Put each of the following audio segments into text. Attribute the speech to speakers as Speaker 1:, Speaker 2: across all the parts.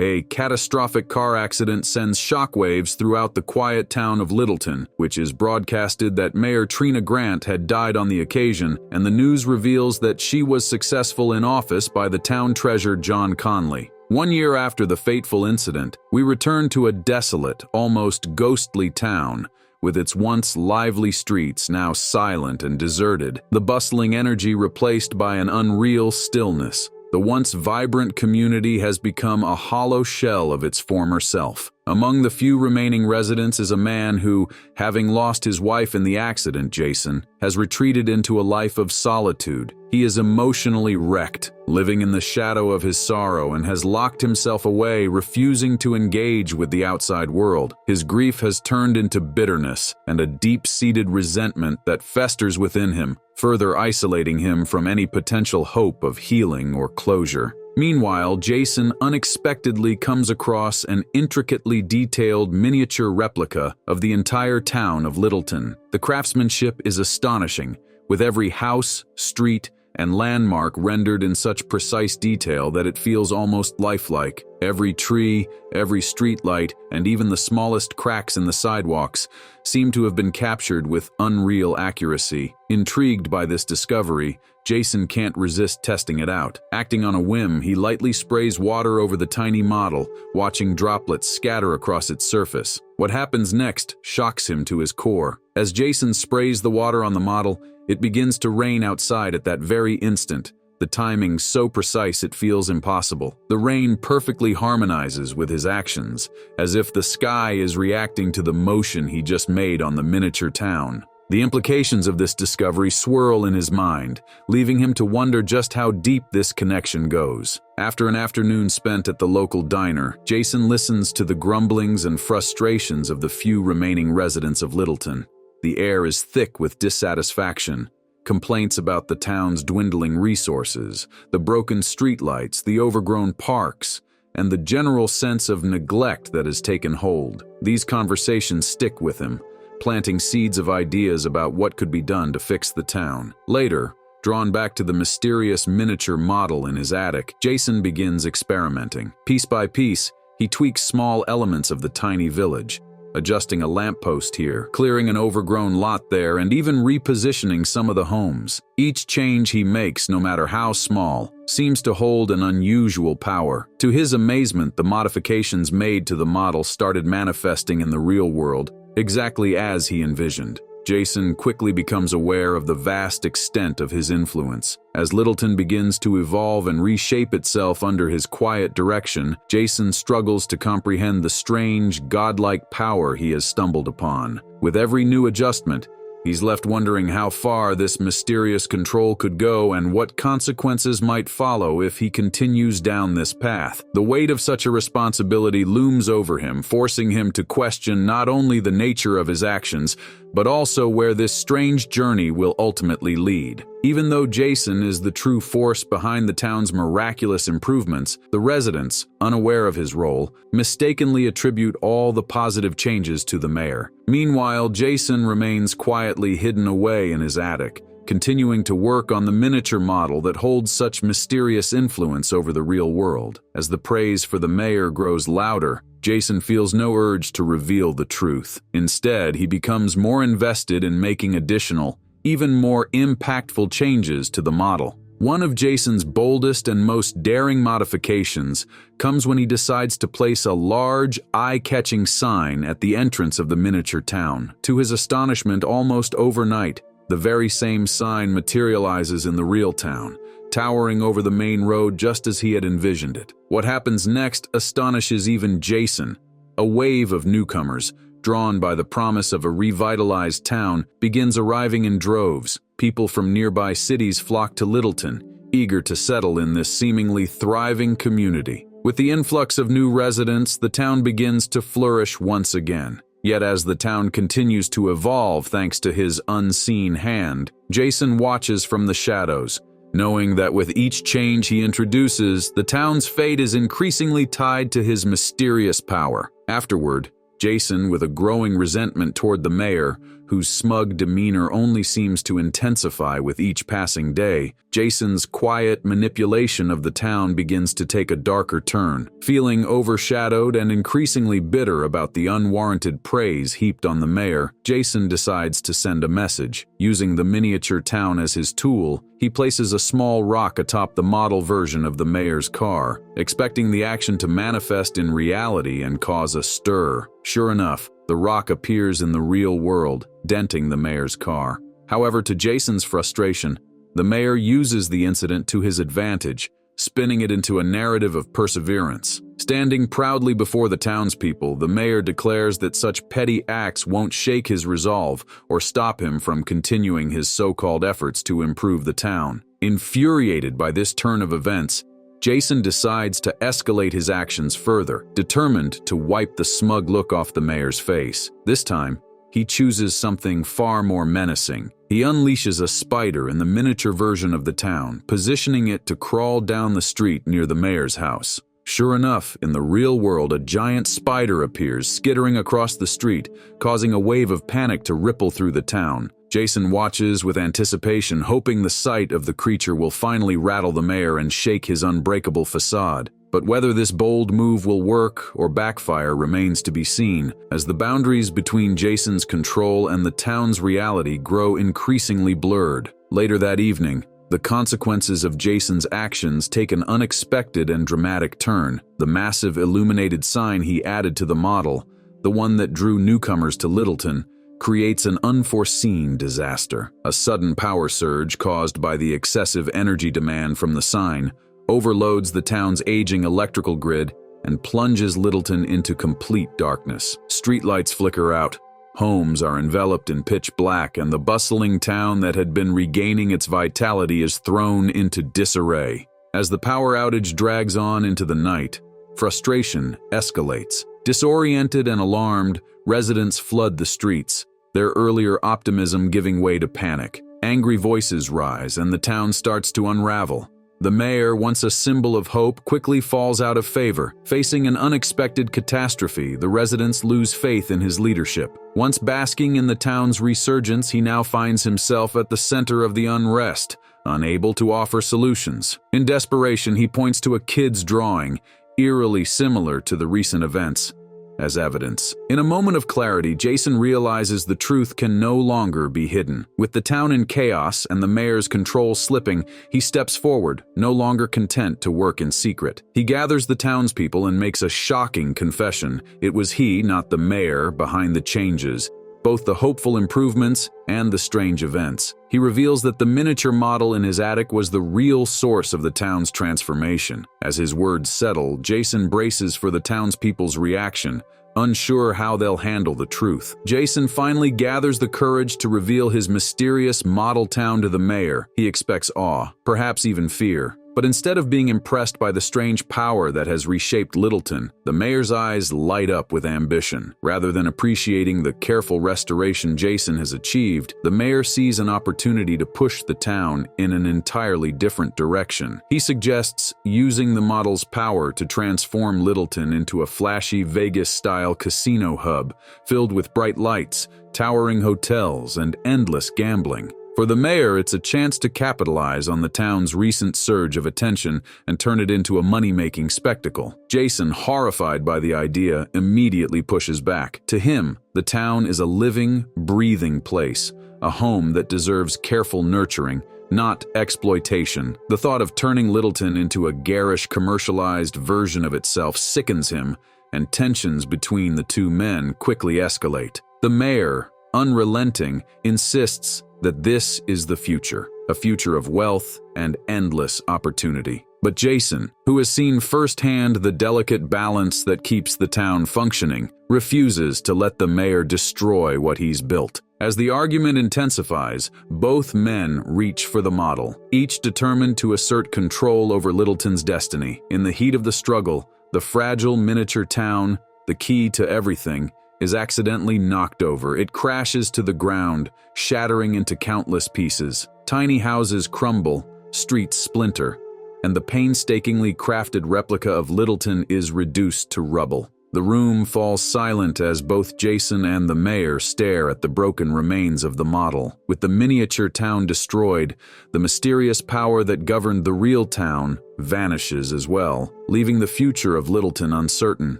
Speaker 1: A catastrophic car accident sends shockwaves throughout the quiet town of Littleton, which is broadcasted that Mayor Trina Grant had died on the occasion, and the news reveals that she was successful in office by the town treasurer John Conley. 1 year after the fateful incident, we return to a desolate, almost ghostly town, with its once lively streets now silent and deserted, the bustling energy replaced by an unreal stillness. The once vibrant community has become a hollow shell of its former self. Among the few remaining residents is a man who, having lost his wife in the accident, Jason, has retreated into a life of solitude. He is emotionally wrecked, living in the shadow of his sorrow, and has locked himself away, refusing to engage with the outside world. His grief has turned into bitterness and a deep-seated resentment that festers within him, further isolating him from any potential hope of healing or closure. Meanwhile, Jason unexpectedly comes across an intricately detailed miniature replica of the entire town of Littleton. The craftsmanship is astonishing, with every house, street, and landmark rendered in such precise detail that it feels almost lifelike. Every tree, every streetlight, and even the smallest cracks in the sidewalks seem to have been captured with unreal accuracy. Intrigued by this discovery, Jason can't resist testing it out. Acting on a whim, he lightly sprays water over the tiny model, watching droplets scatter across its surface. What happens next shocks him to his core. As Jason sprays the water on the model, it begins to rain outside at that very instant, the timing so precise it feels impossible. The rain perfectly harmonizes with his actions, as if the sky is reacting to the motion he just made on the miniature town. The implications of this discovery swirl in his mind, leaving him to wonder just how deep this connection goes. After an afternoon spent at the local diner, Jason listens to the grumblings and frustrations of the few remaining residents of Littleton. The air is thick with dissatisfaction, complaints about the town's dwindling resources, the broken streetlights, the overgrown parks, and the general sense of neglect that has taken hold. These conversations stick with him, planting seeds of ideas about what could be done to fix the town. Later, drawn back to the mysterious miniature model in his attic, Jason begins experimenting. Piece by piece, he tweaks small elements of the tiny village, adjusting a lamppost here, clearing an overgrown lot there, and even repositioning some of the homes. Each change he makes, no matter how small, seems to hold an unusual power. To his amazement, the modifications made to the model started manifesting in the real world, exactly as he envisioned. Jason quickly becomes aware of the vast extent of his influence. As Littleton begins to evolve and reshape itself under his quiet direction, Jason struggles to comprehend the strange, godlike power he has stumbled upon. With every new adjustment, he's left wondering how far this mysterious control could go and what consequences might follow if he continues down this path. The weight of such a responsibility looms over him, forcing him to question not only the nature of his actions, but also where this strange journey will ultimately lead. Even though Jason is the true force behind the town's miraculous improvements, the residents, unaware of his role, mistakenly attribute all the positive changes to the mayor. Meanwhile, Jason remains quietly hidden away in his attic, continuing to work on the miniature model that holds such mysterious influence over the real world. As the praise for the mayor grows louder, Jason feels no urge to reveal the truth. Instead, he becomes more invested in making additional, even more impactful changes to the model. One of Jason's boldest and most daring modifications comes when he decides to place a large, eye-catching sign at the entrance of the miniature town. To his astonishment, almost overnight, the very same sign materializes in the real town, towering over the main road just as he had envisioned it. What happens next astonishes even Jason. A wave of newcomers, drawn by the promise of a revitalized town, begins arriving in droves. People from nearby cities flock to Littleton, eager to settle in this seemingly thriving community. With the influx of new residents, the town begins to flourish once again. Yet as the town continues to evolve thanks to his unseen hand, Jason watches from the shadows, knowing that with each change he introduces, the town's fate is increasingly tied to his mysterious power. Afterward, Jason, with a growing resentment toward the mayor, whose smug demeanor only seems to intensify with each passing day, Jason's quiet manipulation of the town begins to take a darker turn. Feeling overshadowed and increasingly bitter about the unwarranted praise heaped on the mayor, Jason decides to send a message. Using the miniature town as his tool, he places a small rock atop the model version of the mayor's car, expecting the action to manifest in reality and cause a stir. Sure enough, the rock appears in the real world, denting the mayor's car. However, to Jason's frustration, the mayor uses the incident to his advantage, spinning it into a narrative of perseverance. Standing proudly before the townspeople, the mayor declares that such petty acts won't shake his resolve or stop him from continuing his so-called efforts to improve the town. Infuriated by this turn of events, Jason decides to escalate his actions further, determined to wipe the smug look off the mayor's face. This time, he chooses something far more menacing. He unleashes a spider in the miniature version of the town, positioning it to crawl down the street near the mayor's house. Sure enough, in the real world, a giant spider appears, skittering across the street, causing a wave of panic to ripple through the town. Jason watches with anticipation, hoping the sight of the creature will finally rattle the mayor and shake his unbreakable facade. But whether this bold move will work or backfire remains to be seen, as the boundaries between Jason's control and the town's reality grow increasingly blurred. Later that evening, the consequences of Jason's actions take an unexpected and dramatic turn. The massive illuminated sign he added to the model, the one that drew newcomers to Littleton, creates an unforeseen disaster. A sudden power surge caused by the excessive energy demand from the sign overloads the town's aging electrical grid and plunges Littleton into complete darkness. Streetlights flicker out, homes are enveloped in pitch black, and the bustling town that had been regaining its vitality is thrown into disarray. As the power outage drags on into the night, frustration escalates. Disoriented and alarmed, residents flood the streets, their earlier optimism giving way to panic. Angry voices rise, and the town starts to unravel. The mayor, once a symbol of hope, quickly falls out of favor. Facing an unexpected catastrophe, the residents lose faith in his leadership. Once basking in the town's resurgence, he now finds himself at the center of the unrest, unable to offer solutions. In desperation, he points to a kid's drawing, eerily similar to the recent events, as evidence. In a moment of clarity, Jason realizes the truth can no longer be hidden. With the town in chaos and the mayor's control slipping, he steps forward, no longer content to work in secret. He gathers the townspeople and makes a shocking confession. It was he, not the mayor, behind the changes, both the hopeful improvements and the strange events. He reveals that the miniature model in his attic was the real source of the town's transformation. As his words settle, Jason braces for the townspeople's reaction, unsure how they'll handle the truth. Jason finally gathers the courage to reveal his mysterious model town to the mayor. He expects awe, perhaps even fear. But instead of being impressed by the strange power that has reshaped Littleton, the mayor's eyes light up with ambition. Rather than appreciating the careful restoration Jason has achieved, the mayor sees an opportunity to push the town in an entirely different direction. He suggests using the model's power to transform Littleton into a flashy Vegas-style casino hub, filled with bright lights, towering hotels, and endless gambling. For the mayor, it's a chance to capitalize on the town's recent surge of attention and turn it into a money-making spectacle. Jason, horrified by the idea, immediately pushes back. To him, the town is a living, breathing place, a home that deserves careful nurturing, not exploitation. The thought of turning Littleton into a garish, commercialized version of itself sickens him, and tensions between the two men quickly escalate. The mayor, unrelenting, insists that this is the future, a future of wealth and endless opportunity. But Jason, who has seen firsthand the delicate balance that keeps the town functioning, refuses to let the mayor destroy what he's built. As the argument intensifies, both men reach for the model, each determined to assert control over Littleton's destiny. In the heat of the struggle, the fragile miniature town, the key to everything, is accidentally knocked over. It crashes to the ground, shattering into countless pieces. Tiny houses crumble, streets splinter, and the painstakingly crafted replica of Littleton is reduced to rubble. The room falls silent as both Jason and the mayor stare at the broken remains of the model. With the miniature town destroyed, the mysterious power that governed the real town vanishes as well, leaving the future of Littleton uncertain.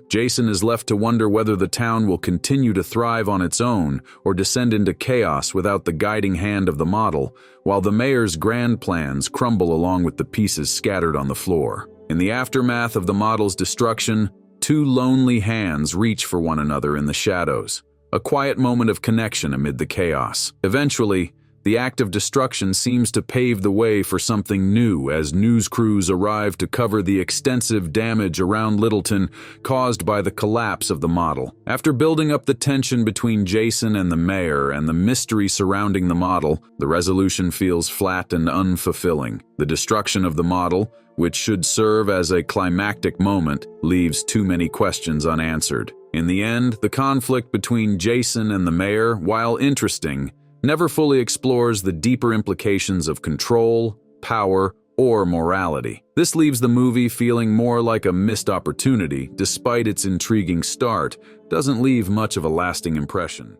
Speaker 1: Jason is left to wonder whether the town will continue to thrive on its own or descend into chaos without the guiding hand of the model, while the mayor's grand plans crumble along with the pieces scattered on the floor. In the aftermath of the model's destruction, two lonely hands reach for one another in the shadows, a quiet moment of connection amid the chaos. Eventually, the act of destruction seems to pave the way for something new as news crews arrive to cover the extensive damage around Littleton caused by the collapse of the model. After building up the tension between Jason and the mayor and the mystery surrounding the model, the resolution feels flat and unfulfilling. The destruction of the model, which should serve as a climactic moment, leaves too many questions unanswered. In the end, the conflict between Jason and the mayor, while interesting, never fully explores the deeper implications of control, power, or morality. This leaves the movie feeling more like a missed opportunity. Despite its intriguing start, doesn't leave much of a lasting impression.